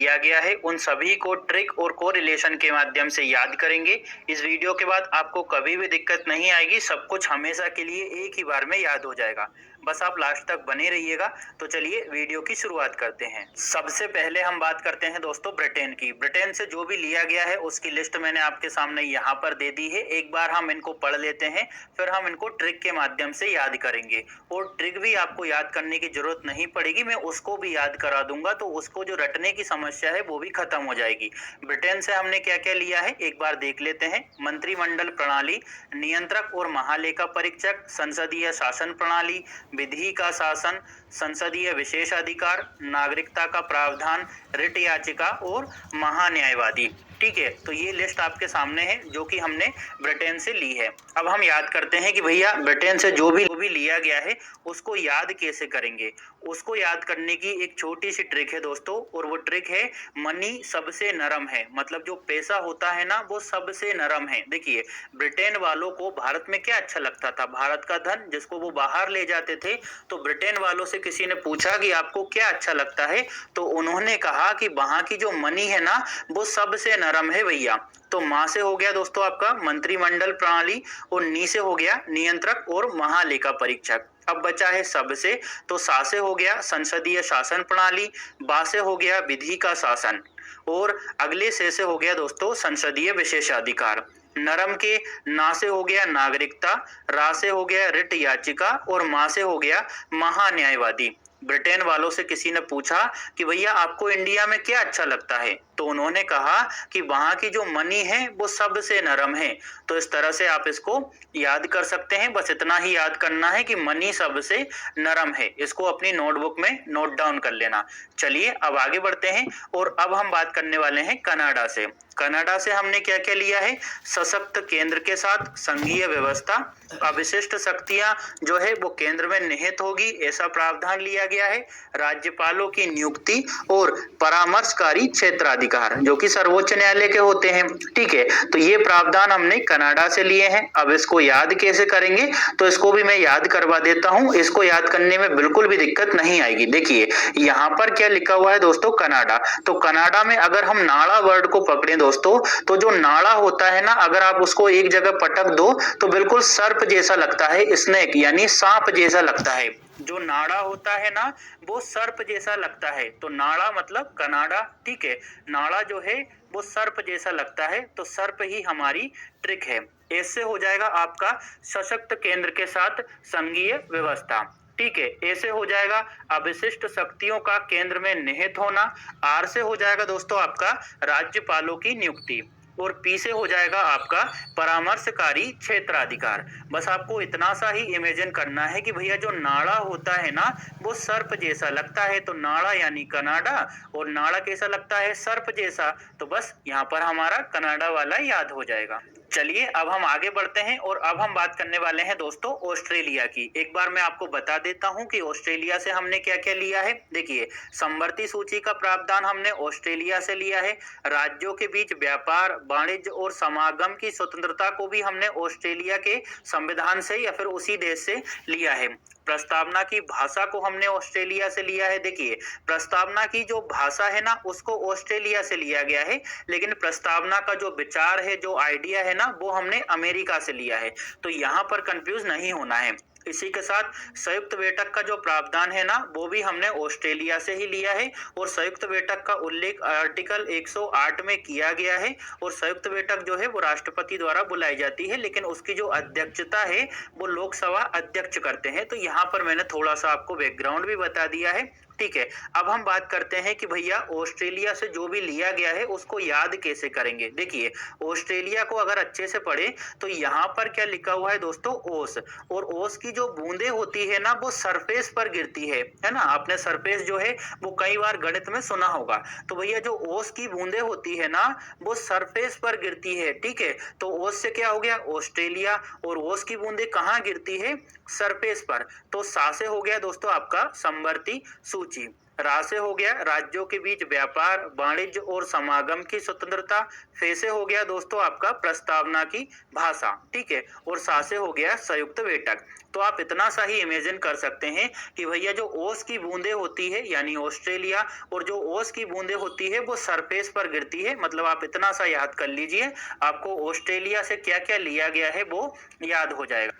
दिया गया है उन सभी को ट्रिक और कोरिलेशन के माध्यम से याद करेंगे। इस वीडियो के बाद आपको कभी भी दिक्कत नहीं आएगी, सब कुछ हमेशा के लिए एक ही बार में याद हो जाएगा। बस आप लास्ट तक बने रहिएगा। तो चलिए वीडियो की शुरुआत करते हैं। सबसे पहले हम बात करते हैं दोस्तों ब्रिटेन की। ब्रिटेन से जो भी लिया गया है उसकी लिस्ट मैंने आपके सामने यहाँ पर दे दी है। एक बार हम इनको पढ़ लेते हैं, फिर हम इनको ट्रिक के माध्यम से याद करेंगे। और ट्रिक भी आपको याद करने की जरूरत नहीं पड़ेगी, मैं उसको भी याद करा दूंगा, तो उसको जो रटने की समस्या है वो भी खत्म हो जाएगी। ब्रिटेन से हमने क्या क्या लिया है एक बार देख लेते हैं। मंत्रिमंडल प्रणाली, नियंत्रक और महालेखा परीक्षक, संसदीय शासन प्रणाली, विधि का शासन, संसदीय विशेषाधिकार, नागरिकता का प्रावधान, रिट याचिका और महान्यायवादी। ठीक है, तो ये लिस्ट आपके सामने है जो कि हमने ब्रिटेन से ली है। अब हम याद करते हैं कि भैया ब्रिटेन से जो भी लिया गया है उसको याद कैसे करेंगे। उसको याद करने की एक छोटी सी ट्रिक है दोस्तों, और वो ट्रिक है मनी सबसे नरम है। मतलब जो पैसा होता है ना वो सबसे नरम है। देखिए, ब्रिटेन वालों को भारत में क्या अच्छा लगता था, भारत का धन जिसको वो बाहर ले जाते थे। तो ब्रिटेन वालों से किसी ने पूछा कि आपको क्या अच्छा लगता है, तो उन्होंने कहा कि वहां की जो मनी है ना वो सबसे नरम है भैया। तो माँ से हो गया दोस्तों आपका मंत्रिमंडल प्रणाली, और नी से हो गया नियंत्रक और महालेखा परीक्षक। अब बचा है सब से, तो सा से हो गया संसदीय शासन प्रणाली, बा से हो गया विधि का शासन, और अगले से हो गया दोस्तों संसदीय विशेषाधिकार। नरम के ना से हो गया नागरिकता, रा से हो गया रिट याचिका, और मा से हो गया महान्यायवादी। ब्रिटेन वालों से किसी ने पूछा कि भैया आपको इंडिया में क्या अच्छा लगता है, तो उन्होंने कहा कि वहां की जो मनी है वो सबसे नरम है। तो इस तरह से आप इसको याद कर सकते हैं। बस इतना ही याद करना है कि मनी सबसे नरम है। इसको अपनी नोटबुक में नोट डाउन कर लेना। चलिए अब आगे बढ़ते हैं, और अब हम बात करने वाले हैं कनाडा से। कनाडा से हमने क्या क्या लिया है, सशक्त केंद्र के साथ संघीय व्यवस्था, अविशिष्ट शक्तियां जो है वो केंद्र में निहित होगी, ऐसा प्रावधान लिया गया है, राज्यपालों की नियुक्ति और परामर्शकारी क्षेत्राधिकार जो कि सर्वोच्च न्यायालय के होते हैं। ठीक है, तो ये प्रावधान हमने कनाडा से लिए हैं। अब इसको याद कैसे करेंगे, तो इसको भी मैं याद करवा देता हूं। इसको याद करने में बिल्कुल भी दिक्कत नहीं आएगी। देखिए यहाँ पर क्या लिखा हुआ है दोस्तों, कनाडा। तो कनाडा में अगर हम नाड़ा वर्ड को पकड़े दोस्तों, तो जो नाड़ा होता है ना, अगर आप उसको एक जगह पटक दो तो बिल्कुल सर्प जैसा लगता है, स्नेक यानी सांप जैसा लगता है। जो नाड़ा होता है ना वो सर्प जैसा लगता है, तो नाड़ा मतलब कनाडा। ठीक है, नाड़ा जो है वो सर्प जैसा लगता है, तो सर्प ही हमारी ट्रिक है। ऐसे हो जाएगा आपका सशक्त केंद्र के साथ संघीय व्यवस्था। ठीक है, ऐसे हो जाएगा अविशिष्ट शक्तियों का केंद्र में निहित होना। आर से हो जाएगा दोस्तों आपका राज्यपालों की नियुक्ति, और पी से हो जाएगा आपका परामर्शकारी क्षेत्राधिकार। बस आपको इतना सा ही इमेजिन करना है कि भैया जो नाड़ा होता है ना वो सर्प जैसा लगता है, तो नाड़ा यानी कनाडा, और नाड़ा कैसा लगता है, सर्प जैसा। तो बस यहाँ पर हमारा कनाडा वाला याद हो जाएगा। चलिए अब हम आगे बढ़ते हैं, और अब हम बात करने वाले हैं दोस्तों ऑस्ट्रेलिया की। एक बार मैं आपको बता देता हूं कि ऑस्ट्रेलिया से हमने क्या क्या लिया है। देखिए, समवर्ती सूची का प्रावधान हमने ऑस्ट्रेलिया से लिया है। राज्यों के बीच व्यापार, वाणिज्य और समागम की स्वतंत्रता को भी हमने ऑस्ट्रेलिया के संविधान से या फिर उसी देश से लिया है। प्रस्तावना की भाषा को हमने ऑस्ट्रेलिया से लिया है। देखिए, प्रस्तावना की जो भाषा है ना उसको ऑस्ट्रेलिया से लिया गया है, लेकिन प्रस्तावना का जो विचार है, जो आइडिया है ना, वो हमने अमेरिका से लिया है। तो यहाँ पर कंफ्यूज नहीं होना है। इसी के साथ संयुक्त बैठक का जो प्रावधान है ना वो भी हमने ऑस्ट्रेलिया से ही लिया है, और संयुक्त बैठक का उल्लेख आर्टिकल 108 में किया गया है। और संयुक्त बैठक जो है वो राष्ट्रपति द्वारा बुलाई जाती है, लेकिन उसकी जो अध्यक्षता है वो लोकसभा अध्यक्ष करते हैं। तो यहाँ पर मैंने थोड़ा सा आपको बैकग्राउंड भी बता दिया है। ठीक है, अब हम बात करते हैं कि भैया ऑस्ट्रेलिया से जो भी लिया गया है उसको याद कैसे करेंगे। देखिए, ऑस्ट्रेलिया को अगर अच्छे से पढ़े तो यहाँ पर क्या लिखा हुआ है दोस्तों, ओस। और ओस की जो बूंदे होती है ना वो सरफेस पर गिरती है ना। आपने सरफेस जो है वो कई बार गणित में सुना होगा। तो भैया जो ओस की बूंदे होती है ना वो सरफेस पर गिरती है। ठीक है, तो ओस से क्या हो गया ऑस्ट्रेलिया, और ओस की बूंदे कहाँ गिरती है, सरफेस पर। तो सा से हो गया दोस्तों आपका समवर्ती सूची। रा से हो गया राज्यों के बीच व्यापार, वाणिज्य और समागम की स्वतंत्रता। फे से हो गया दोस्तों आपका प्रस्तावना की भाषा, ठीक है। और सा से हो गया संयुक्त बैठक। तो आप इतना सा ही इमेजिन कर सकते हैं कि भैया जो ओस की बूंदे होती है यानी ऑस्ट्रेलिया, और जो ओस की बूंदे होती है वो सरफेस पर गिरती है, मतलब आप इतना सा याद कर लीजिए, आपको ऑस्ट्रेलिया से क्या क्या लिया गया है वो याद हो जाएगा।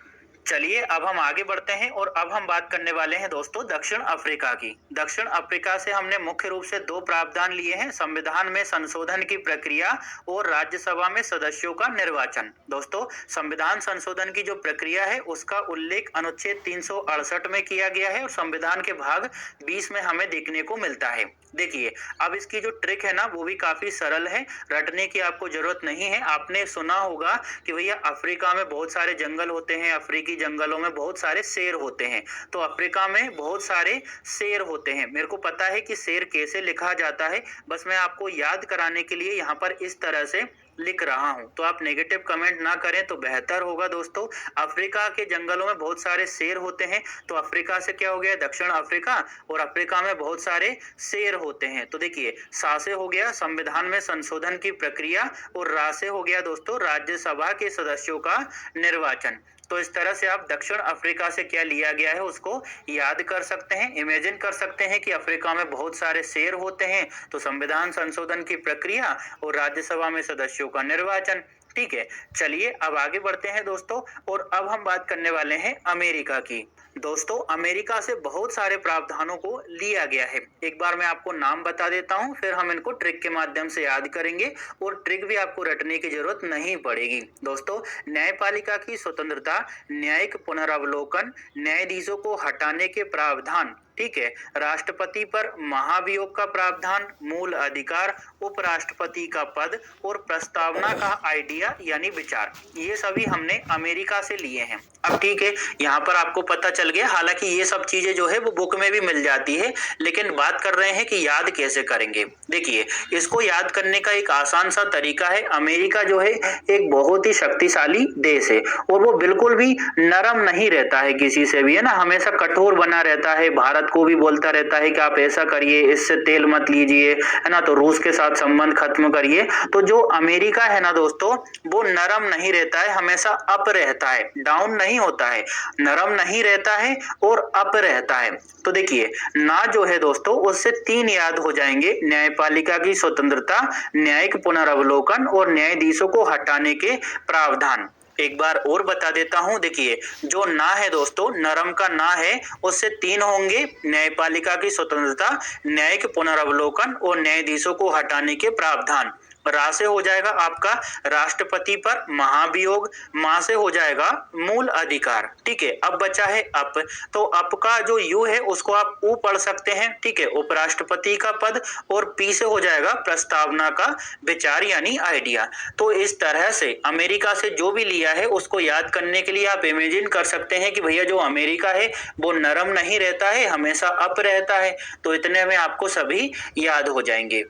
चलिए अब हम आगे बढ़ते हैं और अब हम बात करने वाले हैं दोस्तों दक्षिण अफ्रीका की। दक्षिण अफ्रीका से हमने मुख्य रूप से दो प्रावधान लिए हैं, संविधान में संशोधन की प्रक्रिया और राज्यसभा में सदस्यों का निर्वाचन। दोस्तों संविधान संशोधन की जो प्रक्रिया है उसका उल्लेख अनुच्छेद 368 में किया गया है और संविधान के भाग 20 में हमें देखने को मिलता है। देखिए अब इसकी जो ट्रिक है ना वो भी काफी सरल है, रटने की आपको जरूरत नहीं है। आपने सुना होगा कि भैया अफ्रीका में बहुत सारे जंगल होते हैं, अफ्रीकी जंगलों में बहुत सारे शेर होते हैं। तो अफ्रीका में बहुत सारे शेर होते हैं। मेरे को पता है कि शेर कैसे लिखा जाता है, बस मैं आपको याद कराने के लिए यहाँ पर इस तरह से लिख रहा हूं, तो आप नेगेटिव कमेंट ना करें तो बेहतर होगा। दोस्तों अफ्रीका के जंगलों में बहुत सारे शेर होते हैं, तो अफ्रीका से क्या हो गया दक्षिण अफ्रीका, और अफ्रीका में बहुत सारे शेर होते हैं। तो देखिए सा से हो गया संविधान में संशोधन की प्रक्रिया और रा से हो गया दोस्तों राज्यसभा के सदस्यों का निर्वाचन। तो इस तरह से आप दक्षिण अफ्रीका से क्या लिया गया है उसको याद कर सकते हैं, इमेजिन कर सकते हैं कि अफ्रीका में बहुत सारे शेर होते हैं, तो संविधान संशोधन की प्रक्रिया और राज्यसभा में सदस्यों का निर्वाचन। ठीक है, चलिए अब आगे बढ़ते हैं दोस्तों, और अब हम बात करने वाले हैं अमेरिका की। दोस्तों अमेरिका से बहुत सारे प्रावधानों को लिया गया है। एक बार मैं आपको नाम बता देता हूं, फिर हम इनको ट्रिक के माध्यम से याद करेंगे और ट्रिक भी आपको रटने की जरूरत नहीं पड़ेगी। दोस्तों न्यायपालिका की स्वतंत्रता, न्यायिक पुनरावलोकन, न्यायाधीशों को हटाने के प्रावधान, ठीक है, राष्ट्रपति पर महाभियोग का प्रावधान, मूल अधिकार, उपराष्ट्रपति का पद और प्रस्तावना का आइडिया यानी विचार, ये सभी हमने अमेरिका से लिए हैं। अब ठीक है, यहाँ पर आपको पता चल गया, हालांकि ये सब चीजें जो है वो बुक में भी मिल जाती है, लेकिन बात कर रहे हैं कि याद कैसे करेंगे। देखिए इसको याद करने का एक आसान सा तरीका है। अमेरिका जो है एक बहुत ही शक्तिशाली देश है और वो बिल्कुल भी नरम नहीं रहता है किसी से भी, है ना, हमेशा कठोर बना रहता है। भारत को भी बोलता रहता है कि आप ऐसा करिए, इससे तेल मत लीजिए, है ना, तो रूस के साथ संबंध खत्म करिए। तो जो अमेरिका है ना दोस्तों वो नरम नहीं रहता है, हमेशा अप रहता है, डाउन नहीं होता है, नरम नहीं रहता है और अप रहता है। तो देखिए ना जो है दोस्तों उससे तीन याद हो जाएंगे, न्यायपालिका की स्वतंत्रता, न्यायिक पुनरावलोकन और न्यायाधीशों को हटाने के प्रावधान। एक बार और बता देता हूं, देखिए जो ना है दोस्तों, नरम का ना है, उससे तीन होंगे, न्यायपालिका की स्वतंत्रता, न्यायिक पुनरावलोकन और न्यायाधीशों को हटाने के प्रावधान। रा से हो जाएगा आपका राष्ट्रपति पर महाभियोग, मा से हो जाएगा मूल अधिकार। ठीक है, अब बचा है अप, तो अप का जो यू है उसको आप ऊ पढ़ सकते हैं, ठीक है, उपराष्ट्रपति का पद, और पी से हो जाएगा प्रस्तावना का विचार यानी आइडिया। तो इस तरह से अमेरिका से जो भी लिया है उसको याद करने के लिए आप इमेजिन कर सकते हैं कि भैया जो अमेरिका है वो नरम नहीं रहता है, हमेशा अप रहता है। तो इतने में आपको सभी याद हो जाएंगे।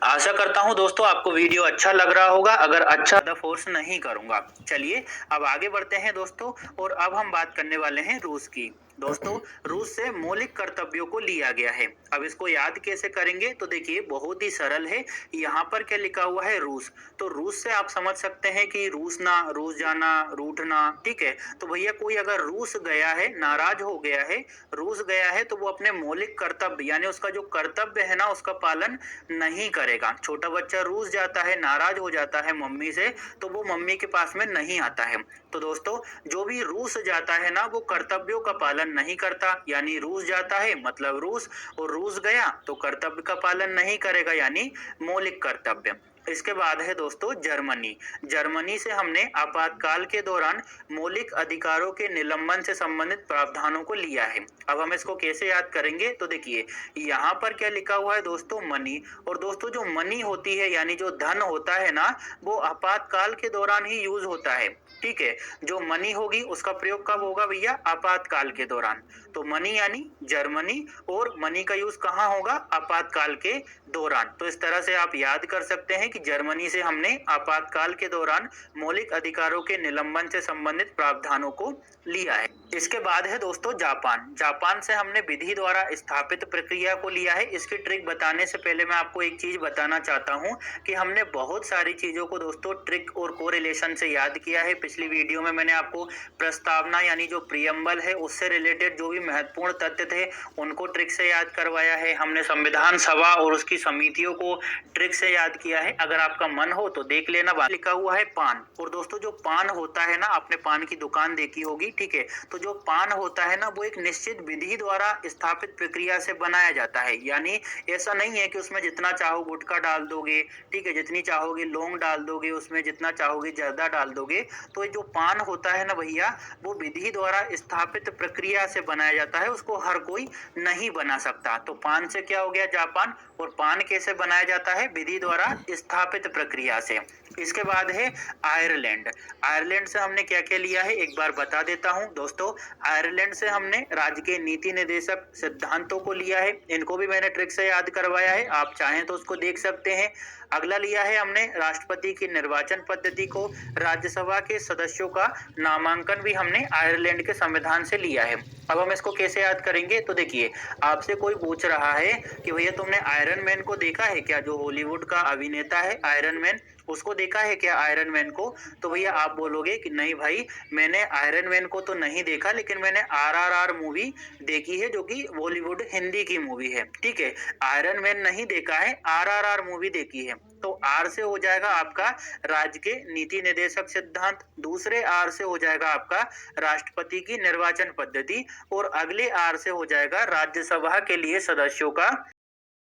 आशा करता हूं दोस्तों आपको वीडियो अच्छा लग रहा होगा, अगर अच्छा तो फोर्स नहीं करूंगा। चलिए अब आगे बढ़ते हैं दोस्तों, और अब हम बात करने वाले हैं रूस की। दोस्तों रूस से मौलिक कर्तव्यों को लिया गया है। अब इसको याद कैसे करेंगे, तो देखिए बहुत ही सरल है। यहाँ पर क्या लिखा हुआ है रूस, तो रूस से आप समझ सकते हैं कि रूसना, रूस जाना, रूठना, ठीक है। तो भैया कोई अगर रूस गया है, नाराज हो गया है, रूस गया है, तो वो अपने मौलिक कर्तव्य यानी उसका जो कर्तव्य है ना उसका पालन नहीं करेगा। छोटा बच्चा रूस जाता है, नाराज हो जाता है मम्मी से, तो वो मम्मी के पास में नहीं आता है। तो दोस्तों जो भी रूस जाता है ना वो कर्तव्यों का पालन नहीं करता, यानी रूस जाता है मतलब रूस, और रूस गया तो कर्तव्य का पालन नहीं करेगा यानी मौलिक कर्तव्य। इसके बाद है दोस्तों जर्मनी। जर्मनी से हमने आपातकाल के दौरान मौलिक अधिकारों के निलंबन से संबंधित प्रावधानों को लिया है। अब हम इसको कैसे याद करेंगे, तो देखिए यहाँ पर क्या लिखा हुआ है दोस्तों मनी, और दोस्तों जो मनी होती है यानी जो धन होता है ना वो आपातकाल के दौरान ही यूज होता है। ठीक है, जो मनी होगी उसका प्रयोग कब होगा भैया, आपातकाल के दौरान। तो मनी यानी जर्मनी, और मनी का यूज कहाँ होगा, आपातकाल के दौरान। तो इस तरह से आप याद कर सकते हैं कि जर्मनी से हमने आपातकाल के दौरान मौलिक अधिकारों के निलंबन से संबंधित प्रावधानों को लिया है। इसके बाद है दोस्तों जापान। जापान से हमने विधि द्वारा स्थापित प्रक्रिया को लिया है। इसकी ट्रिक बताने से पहले मैं आपको एक चीज बताना चाहता हूँ कि हमने बहुत सारी चीजों को दोस्तों ट्रिक और कोरिलेशन से याद किया है। पिछली वीडियो में मैंने आपको प्रस्तावना यानी जो प्रियम्बल है उससे रिलेटेड जो भी महत्वपूर्ण तथ्य थे उनको ट्रिक से याद करवाया है। हमने संविधान सभा और उसकी समितियों को ट्रिक से याद किया है। अगर आपका मन हो तो देख लेना। लिखा हुआ है पान। और दोस्तों जो पान होता है ना, आपने पान की दुकान देखी होगी, ठीक है। तो जो पान होता है ना वो एक निश्चित विधि द्वारा स्थापित प्रक्रिया से बनाया जाता है। यानी ऐसा नहीं है कि उसमें जितना चाहो गुटखा डाल दोगे, ठीक है, जितनी चाहोगे लौंग डाल दोगे, उसमें जितना चाहोगे जर्दा डाल दोगे। तो ये जो पान होता है ना भैया, वो विधि द्वारा स्थापित प्रक्रिया से बनाया जाता है, उसको हर कोई नहीं बना सकता। तो पान से क्या हो गया जापान, और पान कैसे बनाया जाता है, विधि द्वारा स्थापित प्रक्रिया से। इसके बाद है आयरलैंड। आयरलैंड से हमने क्या क्या लिया है एक बार बता देता हूं दोस्तों। आयरलैंड से हमने राज्य के नीति निर्देशक सिद्धांतों को लिया है। इनको भी मैंने ट्रिक से याद करवाया है, आप चाहें तो उसको देख सकते हैं। अगला लिया है हमने राष्ट्रपति की निर्वाचन पद्धति को। राज्यसभा के सदस्यों का नामांकन भी हमने आयरलैंड के संविधान से लिया है। अब हम इसको कैसे याद करेंगे, तो देखिए, आपसे कोई पूछ रहा है कि भैया तुमने आयरन मैन को देखा है क्या, जो हॉलीवुड का अभिनेता है आयरन मैन, उसको देखा है क्या आयरन मैन को। तो भैया आप बोलोगे कि नहीं भाई, मैंने आयरन मैन को तो नहीं देखा, लेकिन मैंने आरआरआर मूवी देखी है जो कि बॉलीवुड हिंदी की मूवी है, ठीक है। आयरन मैन नहीं देखा है, आरआरआर मूवी देखी है। तो आर से हो जाएगा आपका राज्य के नीति निर्देशक सिद्धांत, दूसरे आर से हो जाएगा आपका राष्ट्रपति की निर्वाचन पद्धति, और अगले आर से हो जाएगा राज्यसभा के लिए सदस्यों का